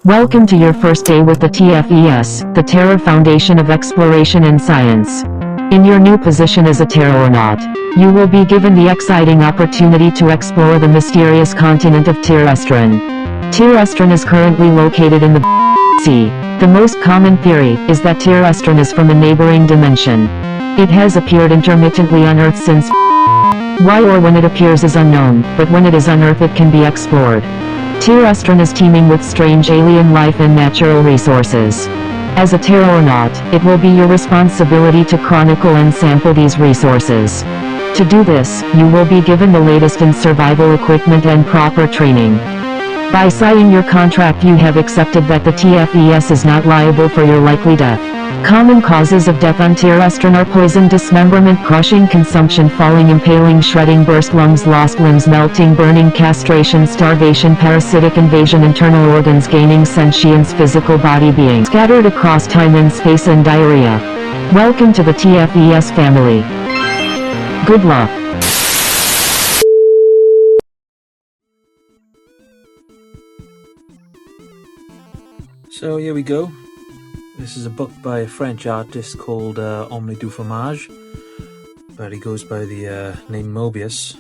Welcome to your first day with the TFES, the Terra Foundation of Exploration and Science. In your new position as a Terraonaut, you will be given the exciting opportunity to explore the mysterious continent of Tir Estron. Tir Estron is currently located in the sea. The most common theory is that Tir Estron is from a neighboring dimension. It has appeared intermittently on Earth since why or when it appears is unknown, but when it is on Earth it can be explored. Tir Estron is teeming with strange alien life and natural resources. As a Terraonaut, it will be your responsibility to chronicle and sample these resources. To do this, you will be given the latest in survival equipment and proper training. By signing your contract, you have accepted that the TFES is not liable for your likely death. Common causes of death on Tir Estron are poison, dismemberment, crushing, consumption, falling, impaling, shredding, burst lungs, lost limbs, melting, burning, castration, starvation, parasitic invasion, internal organs gaining sentience, physical body being scattered across time and space, and diarrhea. Welcome to the TFES family. Good luck. So here we go. This is a book by a French artist called Omni du Fromage, but he goes by the name Mobius.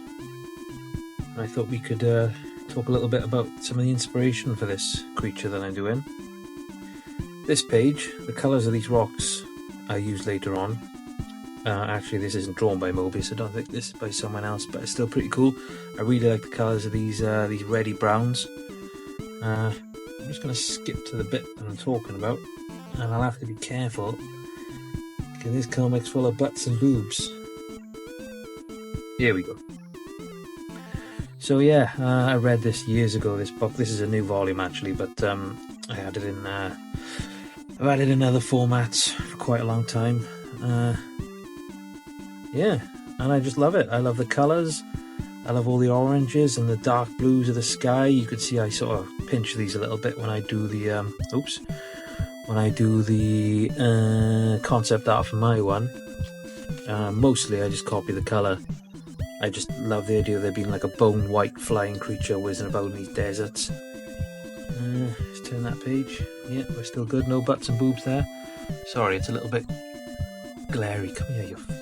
I thought we could talk a little bit about some of the inspiration for this creature that I'm doing. This page, the colours of these rocks I use later on. Actually, this isn't drawn by Mobius. I don't think this is by someone else, but it's still pretty cool. I really like the colours of these reddy browns. I'm just going to skip to the bit that I'm talking about. And I'll have to be careful because this comic's full of butts and boobs. Here we go. So yeah, I read this years ago, this book. This is a new volume actually, but I had it in I've had it in other formats for quite a long time. Yeah, and I just love it. I love the colours. I love all the oranges and the dark blues of the sky. You can see I sort of pinch these a little bit when I do the concept art for my one. Mostly I just copy the colour. I just love the idea of there being like a bone white flying creature whizzing about in these deserts. Let's turn that page. Yeah, we're still good. No butts and boobs there. Sorry, it's a little bit glary. Come here, you fucking...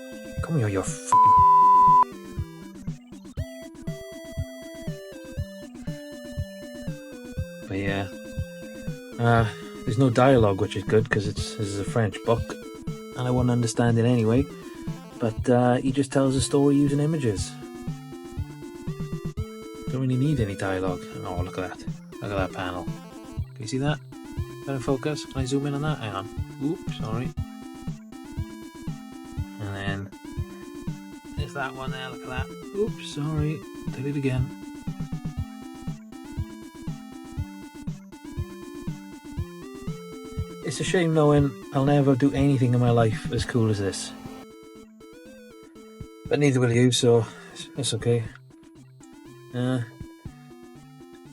But yeah. There's no dialogue, which is good because this is a French book and I wouldn't understand it anyway, but he just tells a story using images. Don't really need any dialogue. Oh, look at that panel. Can you see that? Better focus. Can I zoom in on that? Hang on. Oops, sorry. And then there's that one there, look at that. Oops, sorry. Did it again. It's a shame knowing I'll never do anything in my life as cool as this. But neither will you, so it's okay. Yeah,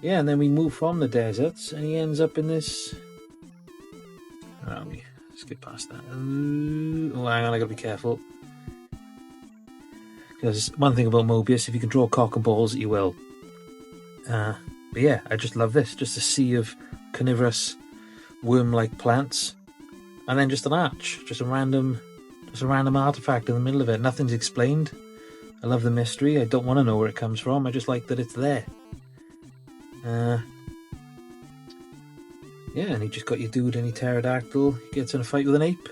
and then we move from the deserts and he ends up in this... Where are we? Skip past that. Oh, hang on, I gotta be careful. Because one thing about Mobius, if you can draw cock and balls, you will. But yeah, I just love this. Just a sea of carnivorous worm-like plants, and then just an arch, just a random artifact in the middle of it. Nothing's explained. I love the mystery. I don't want to know where it comes from. I just like that it's there. Yeah, and you just got your dude and your pterodactyl. He gets in a fight with an ape.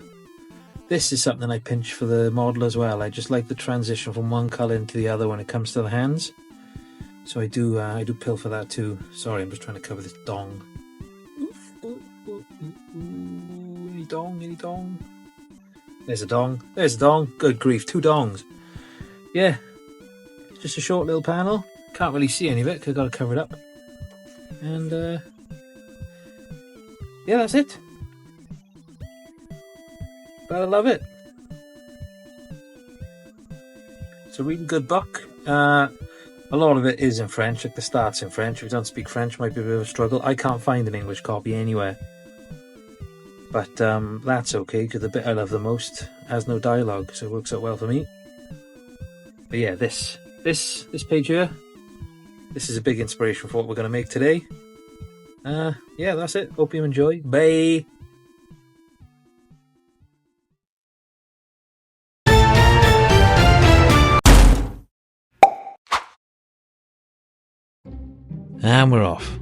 This is something I pinch for the model as well. I just like the transition from one colour into the other when it comes to the hands. So I do pill for that too. Sorry, I'm just trying to cover this dong. Any dong? There's a dong. Good grief, 2 dongs. Yeah, just a short little panel. Can't really see any of it because I've got to cover it up. And yeah, that's it. But I love it. It's a really good book. A lot of it is in French, like the start's in French. If you don't speak French, it might be a bit of a struggle. I can't find an English copy anywhere. But that's okay, because the bit I love the most has no dialogue, so it works out well for me. But yeah, this page here, this is a big inspiration for what we're going to make today. Yeah, that's it. Hope you enjoy. Bye! And we're off.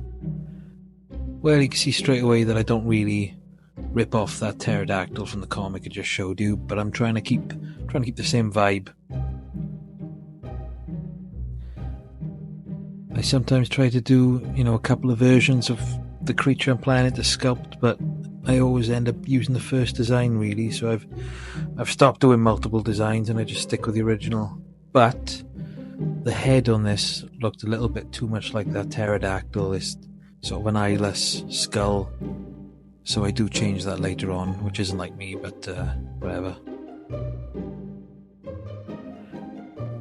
Well, you can see straight away that I don't really rip off that pterodactyl from the comic I just showed you, but I'm trying to keep the same vibe. I sometimes try to do, a couple of versions of the creature I'm planning to sculpt, but I always end up using the first design really, so I've stopped doing multiple designs and I just stick with the original. But the head on this looked a little bit too much like that pterodactyl, this sort of an eyeless skull. So I do change that later on, which isn't like me, but whatever.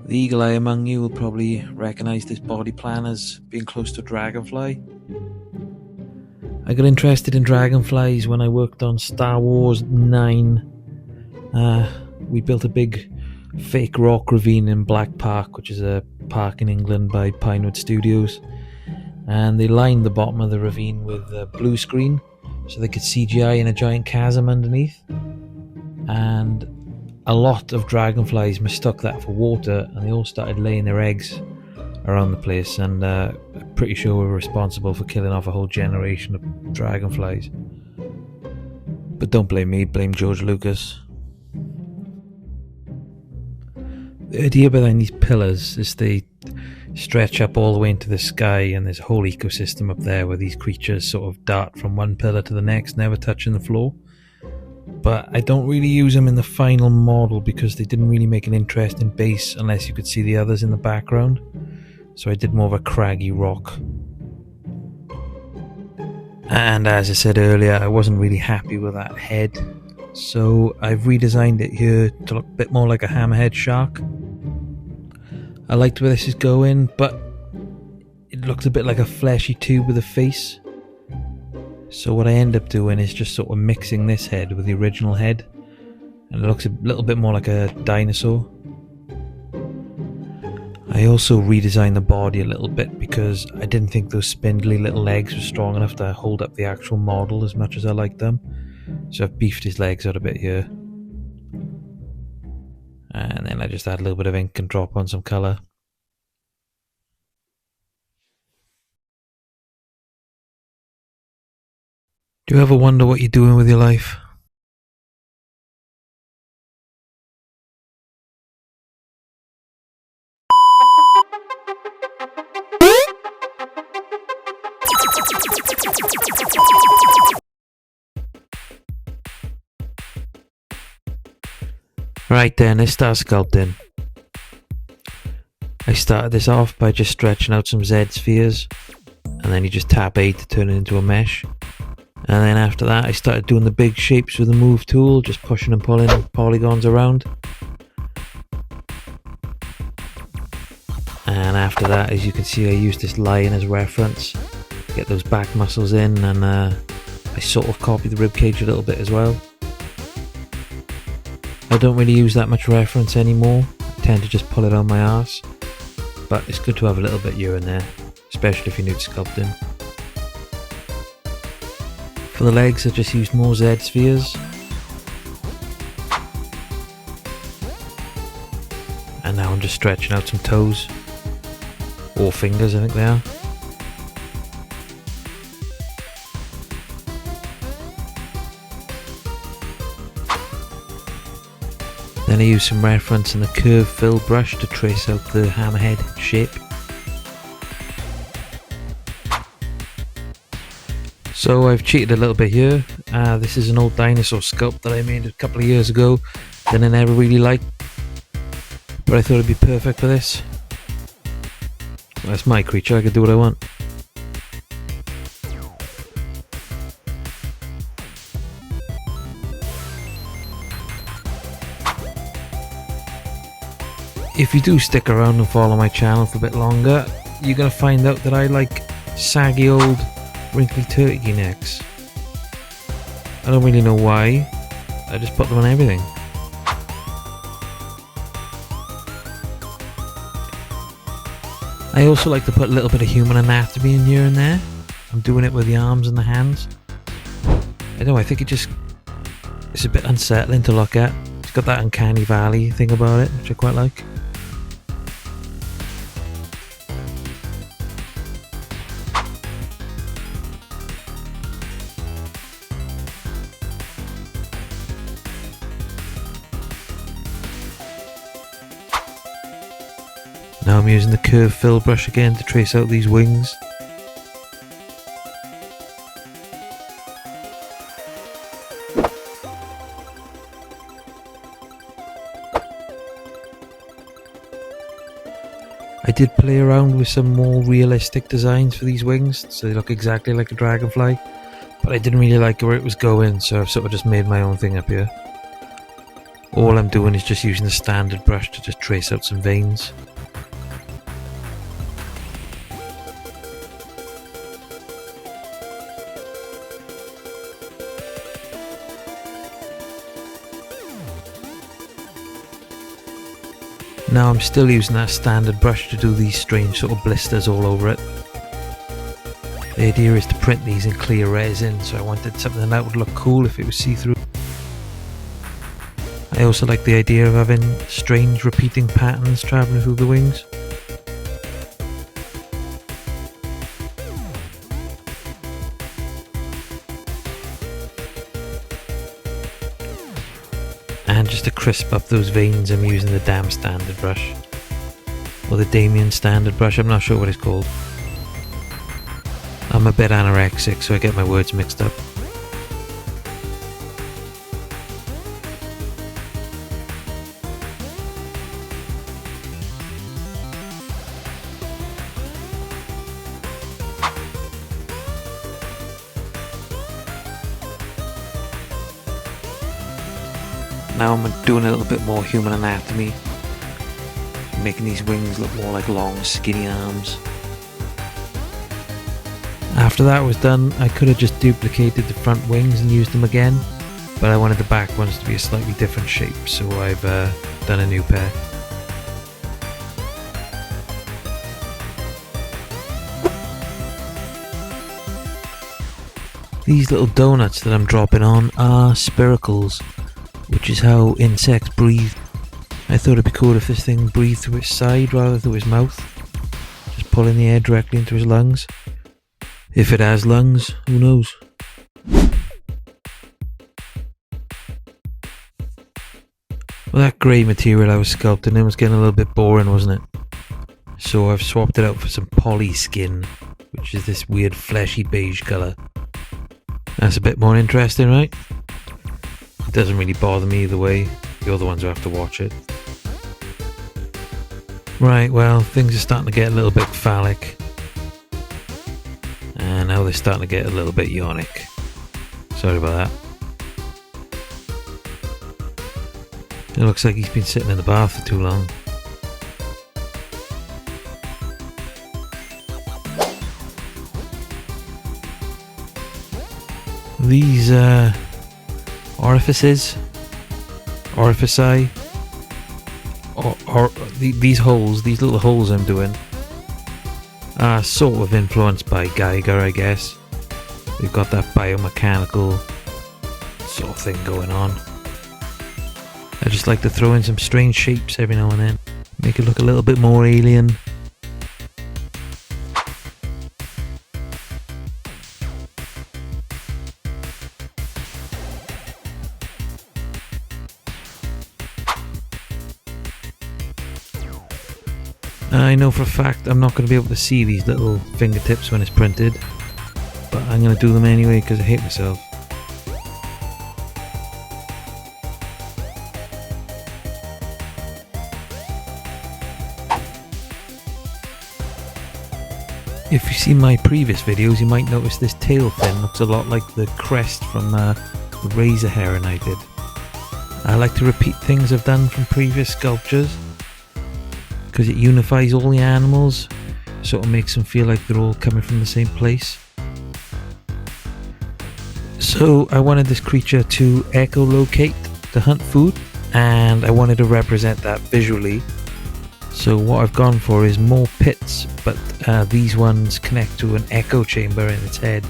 The eagle eye among you will probably recognise this body plan as being close to dragonfly. I got interested in dragonflies when I worked on Star Wars 9. We built a big fake rock ravine in Black Park, which is a park in England by Pinewood Studios, and they lined the bottom of the ravine with a blue screen so they could CGI in a giant chasm underneath, and a lot of dragonflies mistook that for water and they all started laying their eggs around the place, and I'm pretty sure we're responsible for killing off a whole generation of dragonflies. But don't blame me, blame George Lucas. The idea behind these pillars is they stretch up all the way into the sky, and there's a whole ecosystem up there where these creatures sort of dart from one pillar to the next, never touching the floor. But I don't really use them in the final model because they didn't really make an interesting base unless you could see the others in the background. So I did more of a craggy rock. And as I said earlier, I wasn't really happy with that head, so I've redesigned it here to look a bit more like a hammerhead shark. I liked where this is going, but it looks a bit like a fleshy tube with a face. So what I end up doing is just sort of mixing this head with the original head, and it looks a little bit more like a dinosaur. I also redesigned the body a little bit because I didn't think those spindly little legs were strong enough to hold up the actual model as much as I liked them. So I've beefed his legs out a bit here. And then I just add a little bit of ink and drop on some colour. Do you ever wonder what you're doing with your life? Right then, let's start sculpting. I started this off by just stretching out some Z spheres, and then you just tap A to turn it into a mesh. And then after that I started doing the big shapes with the move tool, just pushing and pulling polygons around. And after that, as you can see, I used this lion as reference to get those back muscles in, and I sort of copied the ribcage a little bit as well. I don't really use that much reference anymore, I tend to just pull it on my arse, but it's good to have a little bit here and there, especially if you're new to sculpting. For the legs I just used more Z spheres, and now I'm just stretching out some toes, or fingers I think they are. Then I use some reference in the curve fill brush to trace out the hammerhead shape. So I've cheated a little bit here. This is an old dinosaur sculpt that I made a couple of years ago that I never really liked, but I thought it'd be perfect for this. That's my creature, I can do what I want. If you do stick around and follow my channel for a bit longer, you're going to find out that I like saggy old wrinkly turkey necks. I don't really know why, I just put them on everything. I also like to put a little bit of human anatomy in here and there, I'm doing it with the arms and the hands. I don't know, I think it's a bit unsettling to look at. It's got that uncanny valley thing about it, which I quite like. Now I'm using the curved fill brush again to trace out these wings. I did play around with some more realistic designs for these wings, so they look exactly like a dragonfly, but I didn't really like where it was going, so I've sort of just made my own thing up here. All I'm doing is just using the standard brush to just trace out some veins. Now I'm still using that standard brush to do these strange sort of blisters all over it. The idea is to print these in clear resin, so I wanted something that would look cool if it was see-through. I also like the idea of having strange repeating patterns travelling through the wings. And just to crisp up those veins, I'm using the damn standard brush. Or the Damien standard brush, I'm not sure what it's called. I'm a bit anorexic, so I get my words mixed up. Now I'm doing a little bit more human anatomy, making these wings look more like long, skinny arms. After that was done, I could have just duplicated the front wings and used them again, but I wanted the back ones to be a slightly different shape, so I've done a new pair. These little donuts that I'm dropping on are spiracles, which is how insects breathe. I thought it'd be cool if this thing breathed through its side rather than through his mouth, just pulling the air directly into his lungs. If it has lungs, who knows? Well, that grey material I was sculpting in was getting a little bit boring, wasn't it? So I've swapped it out for some poly skin, which is this weird fleshy beige colour. That's a bit more interesting, right? It doesn't really bother me either way. You're the ones who have to watch it. Right, well, things are starting to get a little bit phallic. And now they're starting to get a little bit yonic. Sorry about that. It looks like he's been sitting in the bath for too long. These orifici, or these holes, these little holes I'm doing, are sort of influenced by Geiger, I guess. We've got that biomechanical sort of thing going on. I just like to throw in some strange shapes every now and then, make it look a little bit more alien. I know for a fact I'm not going to be able to see these little fingertips when it's printed, but I'm going to do them anyway because I hate myself. If you see my previous videos, you might notice this tail fin looks a lot like the crest from the razor heron I did. I like to repeat things I've done from previous sculptures, because it unifies all the animals, sort of makes them feel like they're all coming from the same place. So I wanted this creature to echolocate to hunt food, and I wanted to represent that visually. So what I've gone for is more pits, but these ones connect to an echo chamber in its head,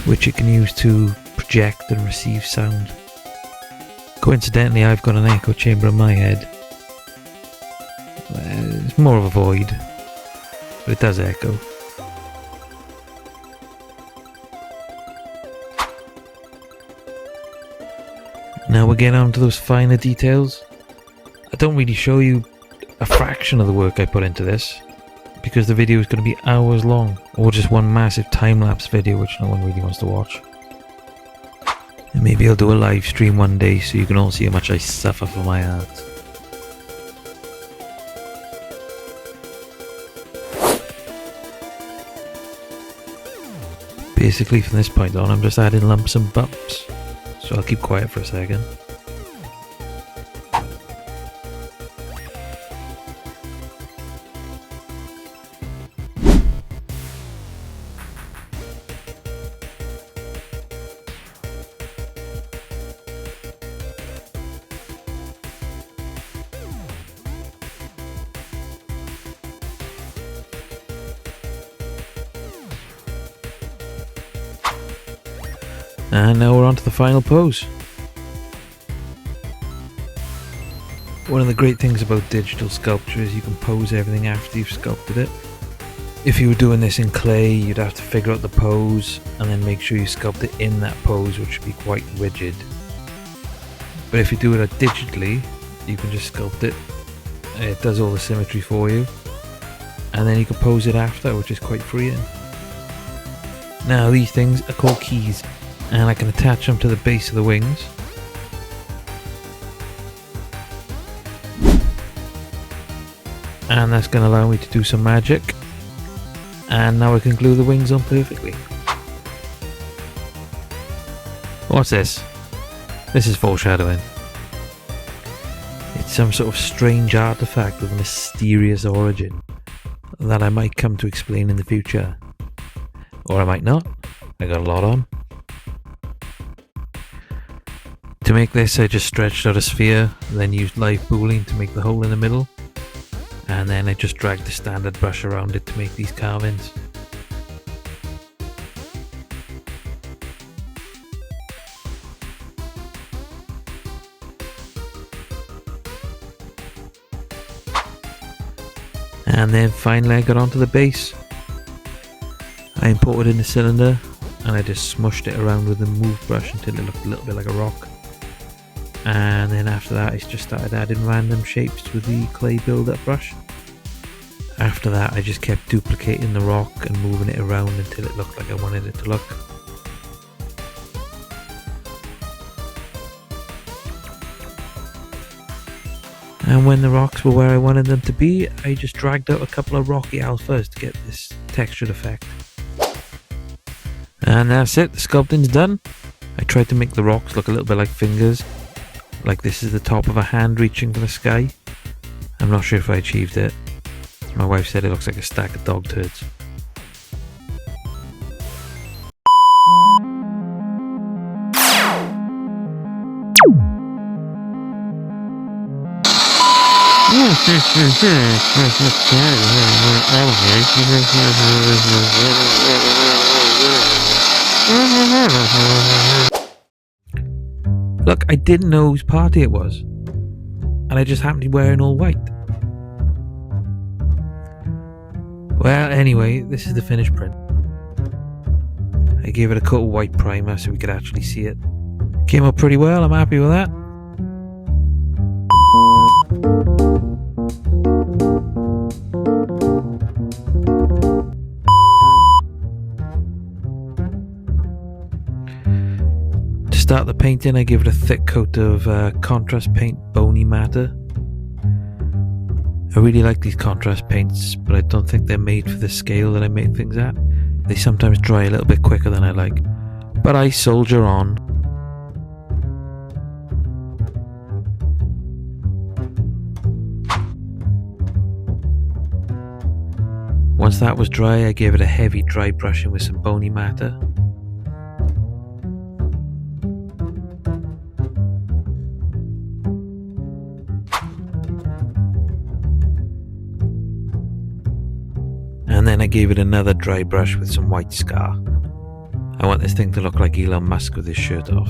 which it can use to project and receive sound. Coincidentally, I've got an echo chamber in my head. It's more of a void, but it does echo. Now we're getting on to those finer details. I don't really show you a fraction of the work I put into this, because the video is going to be hours long, or just one massive time-lapse video which no one really wants to watch. And maybe I'll do a live stream one day so you can all see how much I suffer for my art. Basically from this point on I'm just adding lumps and bumps, so I'll keep quiet for a second. And now we're on to the final pose. One of the great things about digital sculpture is you can pose everything after you've sculpted it. If you were doing this in clay, you'd have to figure out the pose and then make sure you sculpt it in that pose, which would be quite rigid. But if you do it digitally, you can just sculpt it. It does all the symmetry for you. And then you can pose it after, which is quite freeing. Now these things are called keys, and I can attach them to the base of the wings. And that's going to allow me to do some magic. And now I can glue the wings on perfectly. What's this? This is foreshadowing. It's some sort of strange artifact with a mysterious origin that I might come to explain in the future. Or I might not. I got a lot on. To make this, I just stretched out a sphere, then used live booling to make the hole in the middle, and then I just dragged the standard brush around it to make these carvings. And then finally I got onto the base. I imported in the cylinder and I just smushed it around with the move brush until it looked a little bit like a rock. And then after that I just started adding random shapes with the clay build-up brush. After that I just kept duplicating the rock and moving it around until it looked like I wanted it to look. And when the rocks were where I wanted them to be, I just dragged out a couple of rocky alphas to get this textured effect. And that's it, the sculpting's done. I tried to make the rocks look a little bit like fingers, like this is the top of a hand reaching for the sky. I'm not sure if I achieved it. My wife said it looks like a stack of dog turds. Look, I didn't know whose party it was, and I just happened to be wearing all white. Well, anyway, this is the finished print. I gave it a coat of white primer so we could actually see it. Came out pretty well, I'm happy with that. To start the painting, I give it a thick coat of contrast paint bony matter. I really like these contrast paints, but I don't think they're made for the scale that I make things at. They sometimes dry a little bit quicker than I like, but I soldier on. Once that was dry, I gave it a heavy dry brushing with some bony matter. gave it another dry brush with some white scar. I want this thing to look like Elon Musk with his shirt off.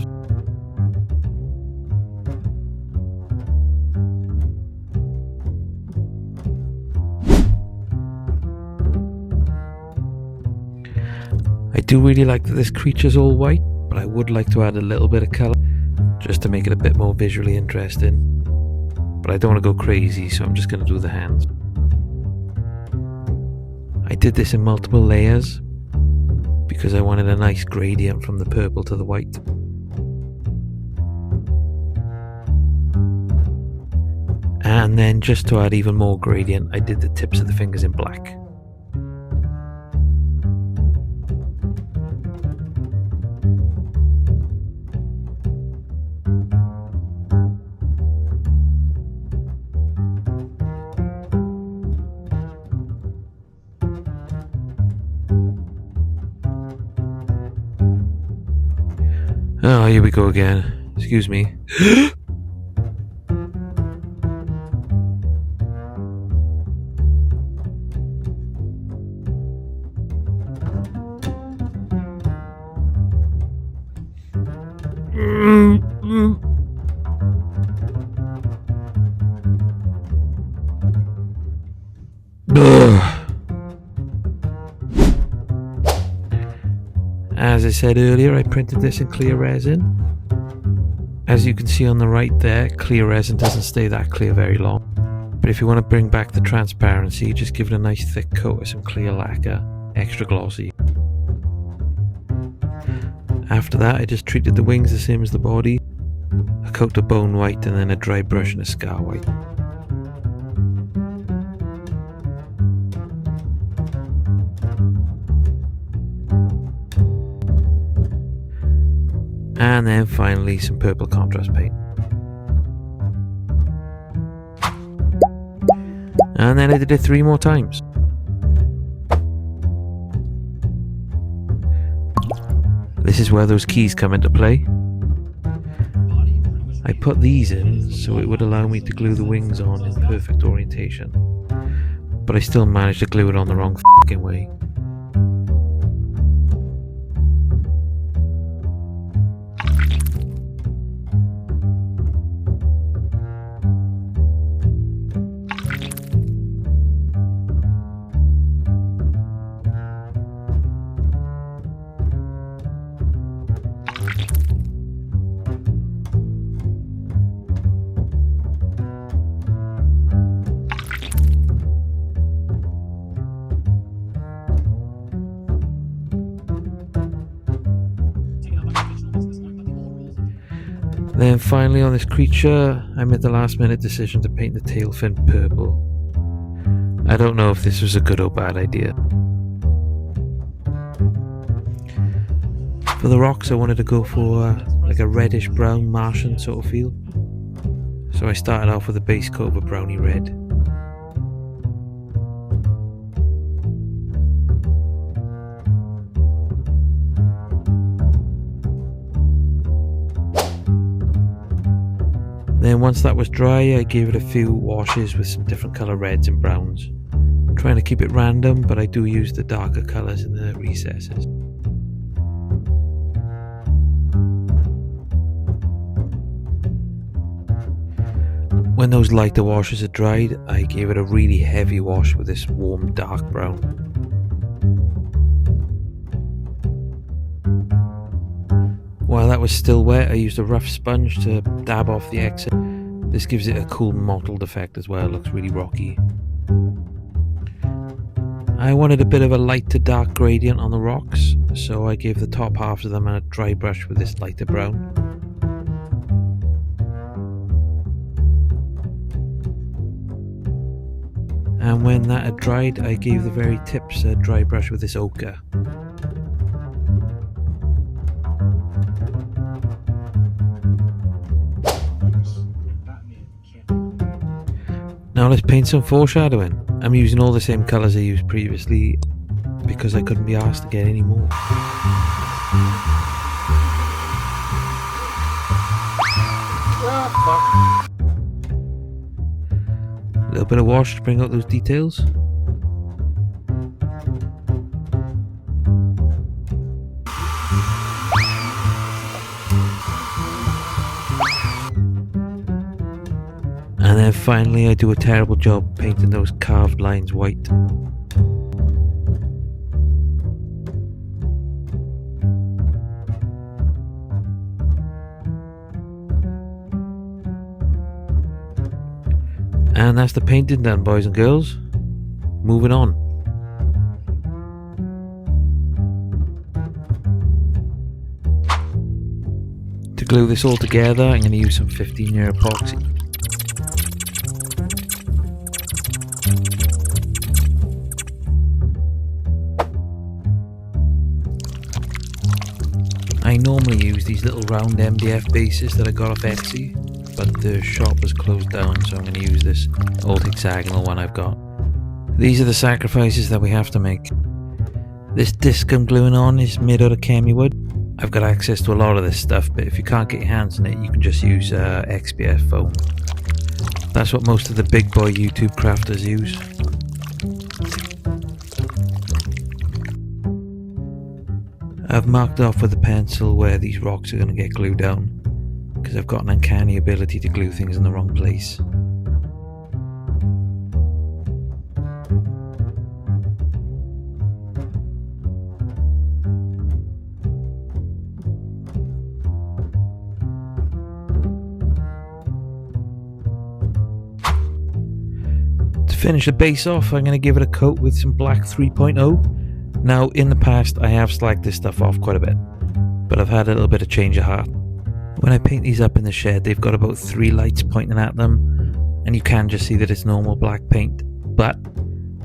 I do really like that this creature's all white, but I would like to add a little bit of colour just to make it a bit more visually interesting. But I don't want to go crazy, so I'm just going to do the hands. I did this in multiple layers because I wanted a nice gradient from the purple to the white. And then just to add even more gradient, I did the tips of the fingers in black. Oh, here we go again. Excuse me. As I said earlier, I printed this in clear resin. As you can see on the right there, clear resin doesn't stay that clear very long. But if you want to bring back the transparency, just give it a nice thick coat of some clear lacquer, extra glossy. After that, I just treated the wings the same as the body. A coat of bone white and then a dry brush and a scar white. And then finally some purple contrast paint. And then I did it 3 more times. This is where those keys come into play. I put these in so it would allow me to glue the wings on in perfect orientation. But I still managed to glue it on the wrong f***ing way. Then finally on this creature, I made the last minute decision to paint the tail fin purple. I don't know if this was a good or bad idea. For the rocks I wanted to go for like a reddish brown Martian sort of feel. So I started off with a base coat of a browny red. Then once that was dry, I gave it a few washes with some different colour reds and browns. I'm trying to keep it random, but I do use the darker colours in the recesses. When those lighter washes had dried, I gave it a really heavy wash with this warm dark brown. While that was still wet, I used a rough sponge to dab off the excess. This gives it a cool mottled effect as well, it looks really rocky. I wanted a bit of a light to dark gradient on the rocks, so I gave the top half of them a dry brush with this lighter brown. And when that had dried, I gave the very tips a dry brush with this ochre. Now let's paint some foreshadowing. I'm using all the same colours I used previously because I couldn't be asked to get any more. A little bit of wash to bring out those details. then finally I do a terrible job painting those carved lines white. And that's the painting done, boys and girls. Moving on. To glue this all together, I'm going to use some 15-year epoxy. I normally use these little round MDF bases that I got off Etsy, but the shop was closed down, so I'm going to use this old hexagonal one I've got. These are the sacrifices that we have to make. This disc I'm gluing on is made out of chemi wood. I've got access to a lot of this stuff, but if you can't get your hands on it, you can just use XPF foam. That's what most of the big boy YouTube crafters use. I've marked off with a pencil where these rocks are going to get glued down, because I've got an uncanny ability to glue things in the wrong place. To finish the base off, I'm going to give it a coat with some black 3.0. Now, in the past, I have slagged this stuff off quite a bit, but I've had a little bit of change of heart. When I paint these up in the shed, they've got about 3 lights pointing at them, and you can just see that it's normal black paint. But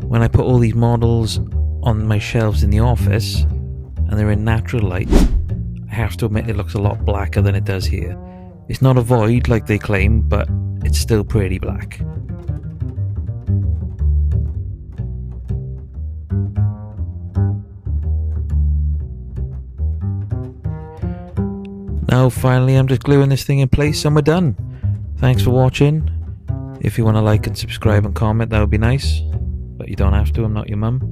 when I put all these models on my shelves in the office, and they're in natural light, I have to admit it looks a lot blacker than it does here. It's not a void like they claim, but it's still pretty black. Now finally I'm just gluing this thing in place and we're done. Thanks for watching. If you want to like and subscribe and comment, that would be nice, but you don't have to, I'm not your mum.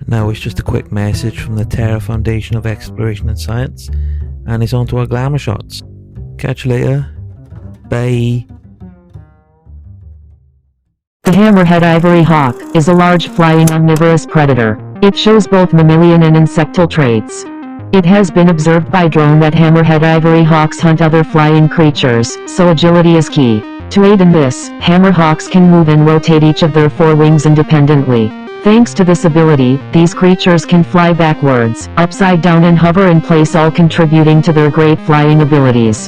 Now it's just a quick message from the Terra Foundation of Exploration and Science, and it's on to our glamour shots. Catch you later. Bye. The Hammerhead Ivory Hawk is a large flying omnivorous predator. It shows both mammalian and insectal traits. It has been observed by drone that Hammerhead Ivory Hawks hunt other flying creatures, so agility is key. To aid in this, Hammerhawks can move and rotate each of their 4 wings independently. Thanks to this ability, these creatures can fly backwards, upside down and hover in place, all contributing to their great flying abilities.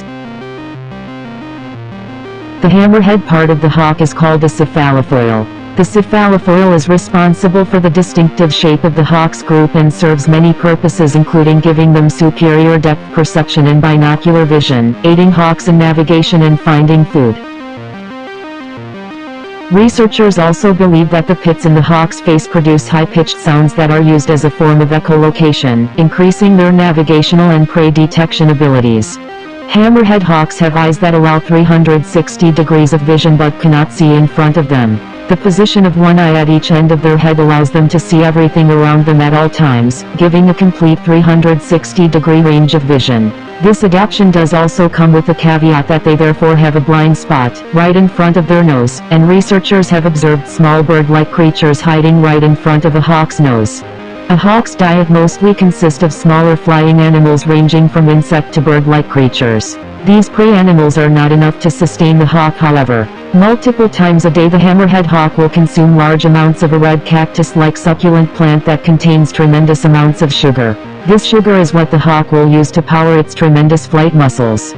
The hammerhead part of the hawk is called the cephalofoil. The cephalofoil is responsible for the distinctive shape of the hawk's group and serves many purposes, including giving them superior depth perception and binocular vision, aiding hawks in navigation and finding food. Researchers also believe that the pits in the hawk's face produce high-pitched sounds that are used as a form of echolocation, increasing their navigational and prey detection abilities. Hammerhead hawks have eyes that allow 360 degrees of vision but cannot see in front of them. The position of one eye at each end of their head allows them to see everything around them at all times, giving a complete 360-degree range of vision. This adaptation does also come with the caveat that they therefore have a blind spot right in front of their nose, and researchers have observed small bird-like creatures hiding right in front of a hawk's nose. A hawk's diet mostly consists of smaller flying animals ranging from insect to bird-like creatures. These prey animals are not enough to sustain the hawk, however. Multiple times a day the hammerhead hawk will consume large amounts of a red cactus-like succulent plant that contains tremendous amounts of sugar. This sugar is what the hawk will use to power its tremendous flight muscles.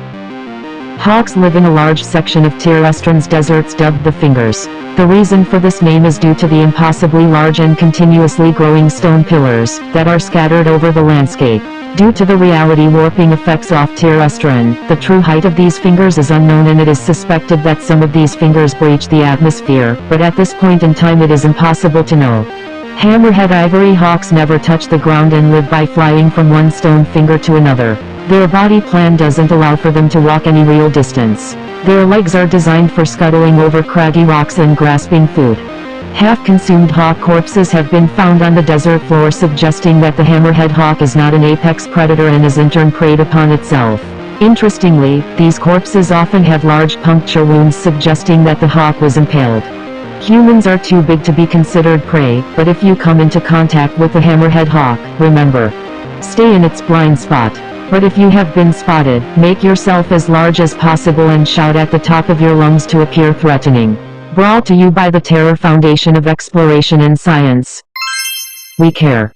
Hawks live in a large section of Tir Estron's deserts dubbed the Fingers. The reason for this name is due to the impossibly large and continuously growing stone pillars that are scattered over the landscape. Due to the reality warping effects off Tir Estron, the true height of these fingers is unknown, and it is suspected that some of these fingers breach the atmosphere, but at this point in time it is impossible to know. Hammerhead ivory hawks never touch the ground and live by flying from one stone finger to another. Their body plan doesn't allow for them to walk any real distance. Their legs are designed for scuttling over craggy rocks and grasping food. Half-consumed hawk corpses have been found on the desert floor, suggesting that the hammerhead hawk is not an apex predator and is in turn preyed upon itself. Interestingly, these corpses often have large puncture wounds suggesting that the hawk was impaled. Humans are too big to be considered prey, but if you come into contact with the hammerhead hawk, remember, stay in its blind spot. But if you have been spotted, make yourself as large as possible and shout at the top of your lungs to appear threatening. Brought to you by the Terror Foundation of Exploration and Science. We care.